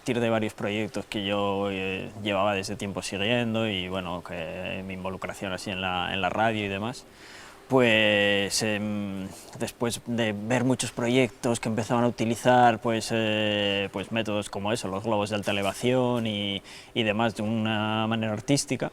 partir de varios proyectos que yo llevaba desde tiempo siguiendo y bueno, que mi involucración así en la radio y demás, pues después de ver muchos proyectos que empezaban a utilizar pues métodos como eso, los globos de alta elevación y demás de una manera artística,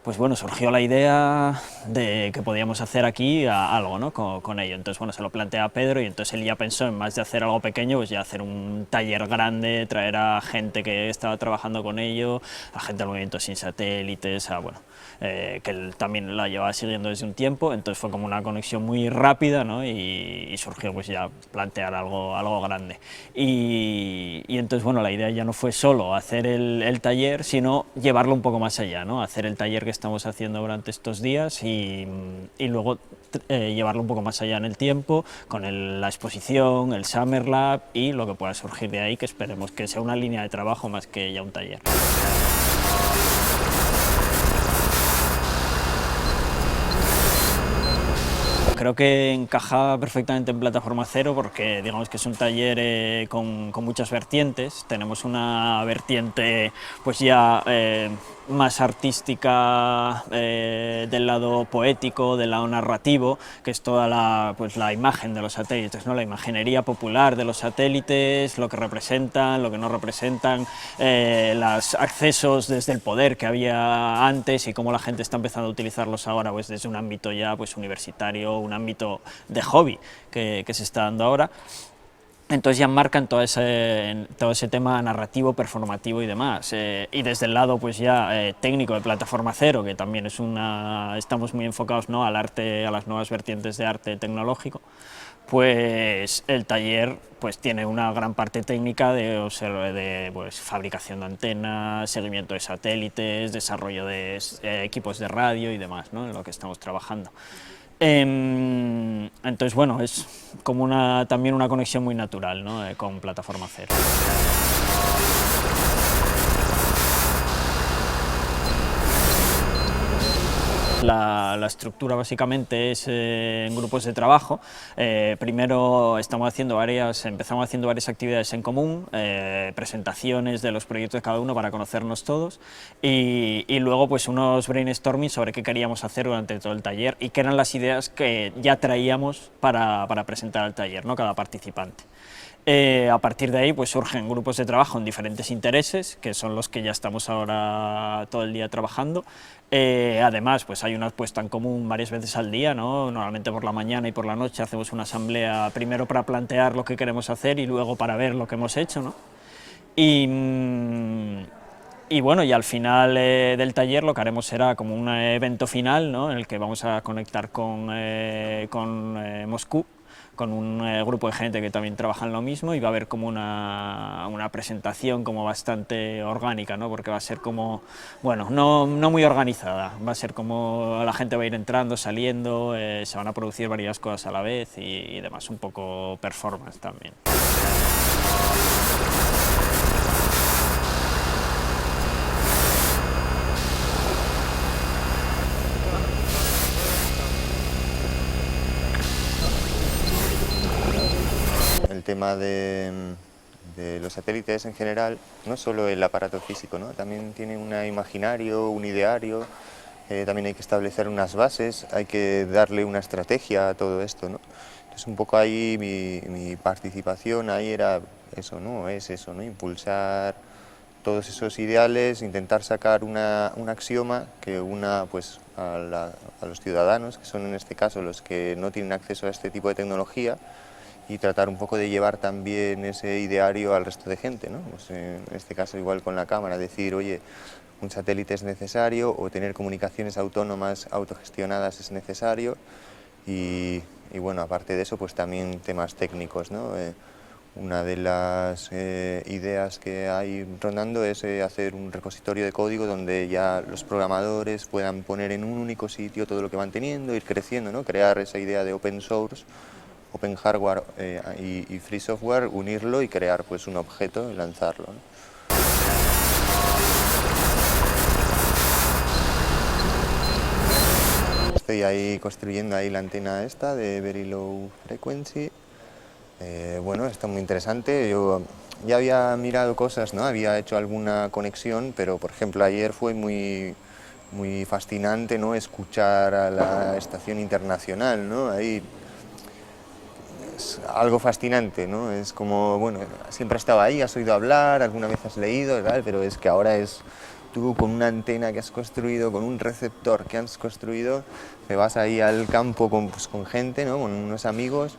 pues bueno, surgió la idea de que podíamos hacer aquí algo, ¿no? con ello. Entonces, bueno, se lo plantea a Pedro y entonces él ya pensó, en más de hacer algo pequeño, pues ya hacer un taller grande, traer a gente que estaba trabajando con ello, a gente del movimiento sin satélites, bueno, que él también la llevaba siguiendo desde un tiempo, entonces fue como una conexión muy rápida, ¿no? y surgió pues ya plantear algo grande. Y entonces, bueno, la idea ya no fue solo hacer el taller, sino llevarlo un poco más allá, ¿no? Hacer el taller que estamos haciendo durante estos días y luego llevarlo un poco más allá en el tiempo, con la exposición, el Summer Lab y lo que pueda surgir de ahí, que esperemos que sea una línea de trabajo más que ya un taller. Creo que encaja perfectamente en Plataforma Cero porque digamos que es un taller con muchas vertientes. Tenemos una vertiente pues ya más artística del lado poético, del lado narrativo, que es toda la imagen de los satélites, ¿no? La imaginería popular de los satélites, lo que representan, lo que no representan, los accesos desde el poder que había antes y cómo la gente está empezando a utilizarlos ahora pues desde un ámbito ya pues universitario, un ámbito de hobby que se está dando ahora. Entonces ya marcan todo ese tema narrativo, performativo y demás. Y desde el lado pues ya técnico de Plataforma Cero, que también es estamos muy enfocados, ¿no? Al arte, a las nuevas vertientes de arte tecnológico, pues el taller pues tiene una gran parte técnica de pues, fabricación de antenas, seguimiento de satélites, desarrollo de equipos de radio y demás, ¿no? En lo que estamos trabajando. Entonces, bueno, es como también una conexión muy natural, ¿no? Con Plataforma Cero. La estructura básicamente es en grupos de trabajo. Primero empezamos haciendo varias actividades en común, presentaciones de los proyectos de cada uno para conocernos todos y luego pues unos brainstorming sobre qué queríamos hacer durante todo el taller y qué eran las ideas que ya traíamos para presentar al taller, ¿no? Cada participante. A partir de ahí pues surgen grupos de trabajo en diferentes intereses, que son los que ya estamos ahora todo el día trabajando. Además pues hay una puesta en común varias veces al día, ¿no? Normalmente por la mañana y por la noche hacemos una asamblea, primero para plantear lo que queremos hacer y luego para ver lo que hemos hecho, ¿no? Y bueno, y al final del taller lo que haremos será como un evento final, ¿no? En el que vamos a conectar con Moscú, con un grupo de gente que también trabaja en lo mismo y va a haber como una presentación como bastante orgánica, ¿no? Porque va a ser como, bueno, no muy organizada, va a ser como la gente va a ir entrando, saliendo, se van a producir varias cosas a la vez y demás, un poco performance también. El tema de los satélites en general, no solo el aparato físico, ¿no? También tiene un imaginario, un ideario, también hay que establecer unas bases, hay que darle una estrategia a todo esto, ¿no? Entonces un poco ahí mi participación ahí era eso, ¿no? Es eso, ¿no? Impulsar todos esos ideales, intentar sacar un axioma que una pues, a los ciudadanos, que son en este caso los que no tienen acceso a este tipo de tecnología, y tratar un poco de llevar también ese ideario al resto de gente, ¿no? Pues en este caso igual con la cámara, decir, oye, un satélite es necesario o tener comunicaciones autónomas, autogestionadas es necesario y bueno, aparte de eso, pues también temas técnicos, ¿no? Una de las ideas que hay rondando es hacer un repositorio de código donde ya los programadores puedan poner en un único sitio todo lo que van teniendo, ir creciendo, ¿no? Crear esa idea de open source, open hardware y free software, unirlo y crear pues un objeto y lanzarlo, ¿no? Estoy ahí construyendo ahí la antena esta de Very Low Frequency. Bueno, está muy interesante. Yo ya había mirado cosas, ¿no? Había hecho alguna conexión, pero por ejemplo ayer fue muy fascinante, ¿no? Escuchar a la Estación Internacional, ¿no? Ahí es algo fascinante, ¿no? Es como, bueno, siempre has estado ahí, has oído hablar, alguna vez has leído, ¿verdad? Pero es que ahora es tú con una antena que has construido, con un receptor que has construido, te vas ahí al campo pues, con gente, ¿no? Con unos amigos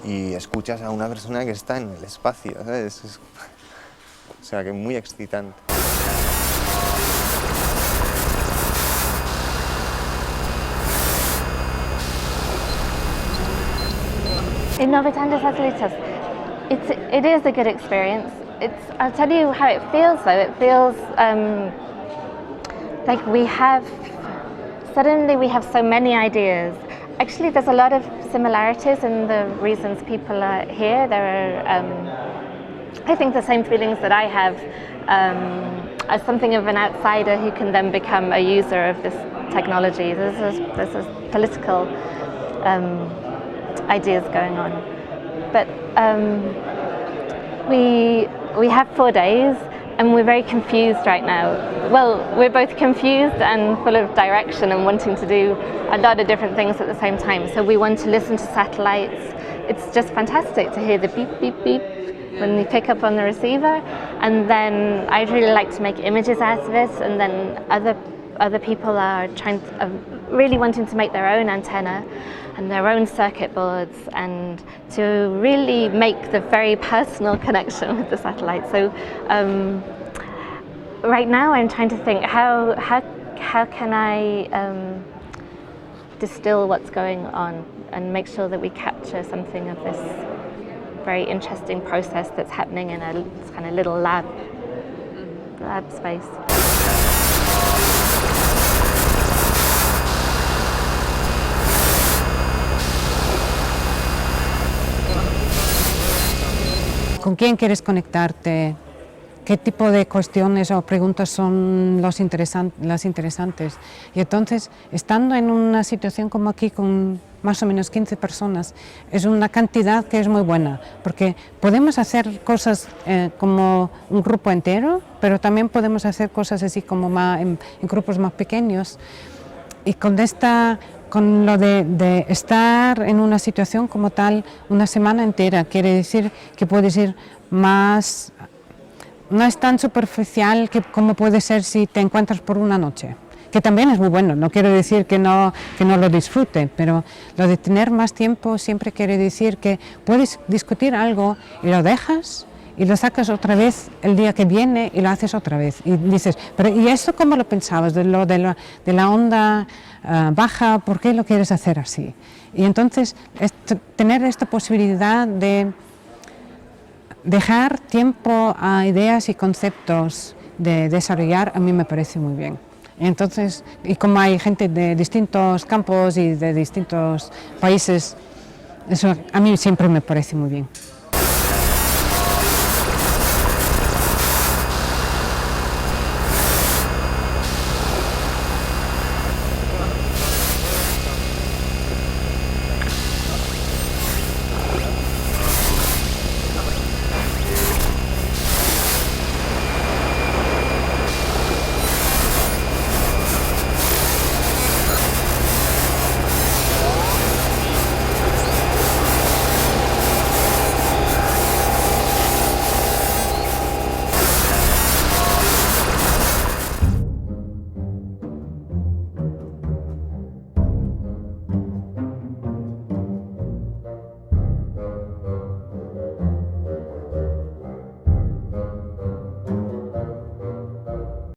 y escuchas a una persona que está en el espacio, ¿sabes? O sea, que muy excitante. In Novi Tangos Satélites, it is a good experience. I'll tell you how it feels though. It feels like suddenly we have so many ideas. Actually, there's a lot of similarities in the reasons people are here. There are, I think, the same feelings that I have as something of an outsider who can then become a user of this technology. There's political ideas going on, but we have 4 days and we're very confused right now. Well, we're both confused and full of direction and wanting to do a lot of different things at the same time. So we want to listen to satellites. It's just fantastic to hear the beep, beep, beep when you pick up on the receiver, and then I'd really like to make images out of it, and then other people are really wanting to make their own antenna and their own circuit boards, and to really make the very personal connection with the satellite. So right now I'm trying to think how can I distill what's going on and make sure that we capture something of this very interesting process that's happening in a kind of little lab space. ¿Con quién quieres conectarte? ¿Qué tipo de cuestiones o preguntas son las interesantes? Y entonces, estando en una situación como aquí con más o menos 15 personas, es una cantidad que es muy buena, porque podemos hacer cosas como un grupo entero, pero también podemos hacer cosas así como en grupos más pequeños. Y con lo de estar en una situación como tal una semana entera, quiere decir que puedes ir más, no es tan superficial como puede ser si te encuentras por una noche, que también es muy bueno, no quiero decir que no lo disfrute, pero lo de tener más tiempo siempre quiere decir que puedes discutir algo y lo dejas y lo sacas otra vez el día que viene y lo haces otra vez. Y dices, pero ¿y eso cómo lo pensabas? De la onda baja, ¿por qué lo quieres hacer así? Y entonces tener esta posibilidad de dejar tiempo a ideas y conceptos de desarrollar, a mí me parece muy bien. Entonces, y como hay gente de distintos campos y de distintos países, eso a mí siempre me parece muy bien.